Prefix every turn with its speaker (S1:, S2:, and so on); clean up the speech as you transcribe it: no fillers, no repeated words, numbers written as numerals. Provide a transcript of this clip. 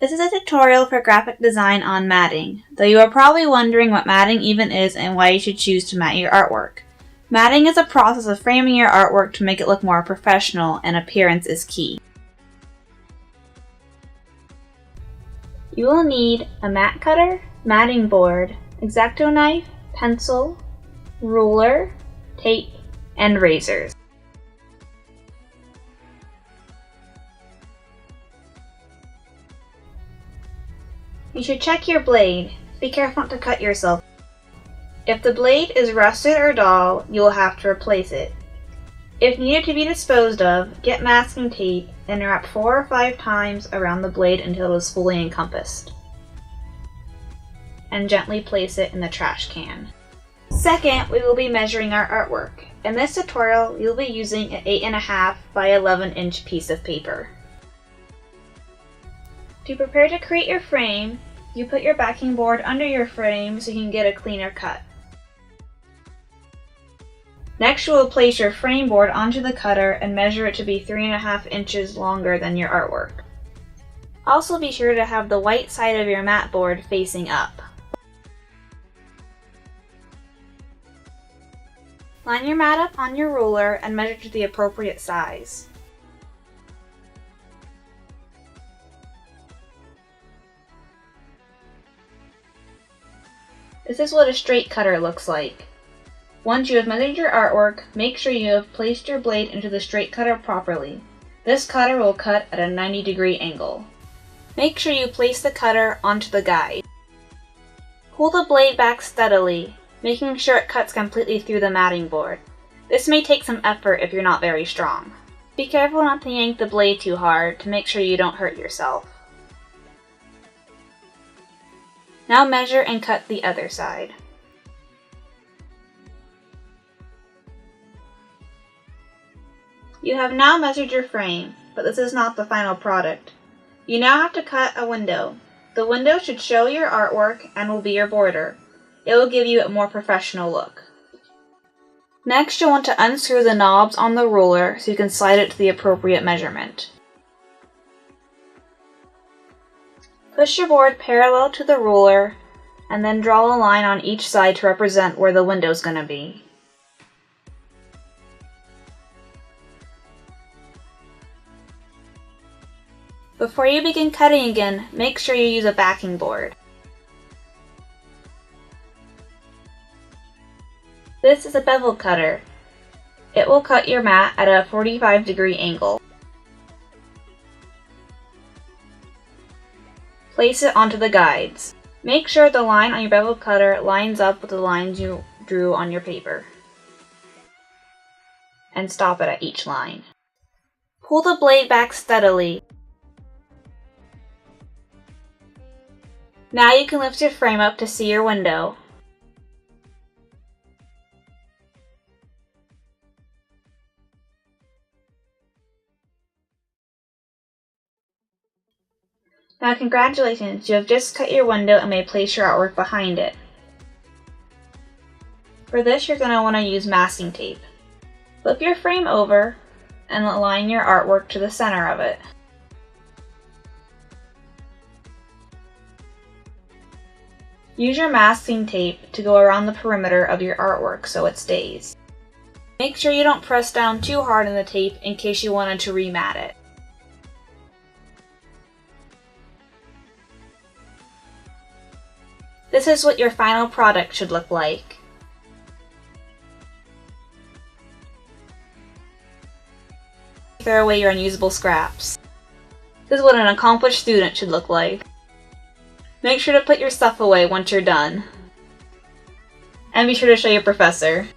S1: This is a tutorial for graphic design on matting, though you are probably wondering what matting even is and why you should choose to mat your artwork. Matting is a process of framing your artwork to make it look more professional, and appearance is key. You will need a mat cutter, matting board, X-Acto knife, pencil, ruler, tape, and razors. You should check your blade. Be careful not to cut yourself. If the blade is rusted or dull, you will have to replace it. If needed to be disposed of, get masking tape and wrap 4 or 5 times around the blade until it is fully encompassed. And gently place it in the trash can. Second, we will be measuring our artwork. In this tutorial, we will be using an 8.5 by 11 inch piece of paper. To prepare to create your frame, you put your backing board under your frame so you can get a cleaner cut. Next, you will place your frame board onto the cutter and measure it to be 3.5 inches longer than your artwork. Also be sure to have the white side of your mat board facing up. Line your mat up on your ruler and measure to the appropriate size. This is what a straight cutter looks like. Once you have measured your artwork, make sure you have placed your blade into the straight cutter properly. This cutter will cut at a 90-degree angle. Make sure you place the cutter onto the guide. Pull the blade back steadily, making sure it cuts completely through the matting board. This may take some effort if you're not very strong. Be careful not to yank the blade too hard to make sure you don't hurt yourself. Now measure and cut the other side. You have now measured your frame, but this is not the final product. You now have to cut a window. The window should show your artwork and will be your border. It will give you a more professional look. Next, you'll want to unscrew the knobs on the ruler so you can slide it to the appropriate measurement. Push your board parallel to the ruler and then draw a line on each side to represent where the window is going to be. Before you begin cutting again, make sure you use a backing board. This is a bevel cutter. It will cut your mat at a 45-degree angle. Place it onto the guides. Make sure the line on your bevel cutter lines up with the lines you drew on your paper. And stop it at each line. Pull the blade back steadily. Now you can lift your frame up to see your window. Now congratulations, you have just cut your window and may place your artwork behind it. For this, you're going to want to use masking tape. Flip your frame over and align your artwork to the center of it. Use your masking tape to go around the perimeter of your artwork so it stays. Make sure you don't press down too hard on the tape in case you wanted to remat it. This is what your final product should look like. Throw away your unusable scraps. This is what an accomplished student should look like. Make sure to put your stuff away once you're done. And be sure to show your professor.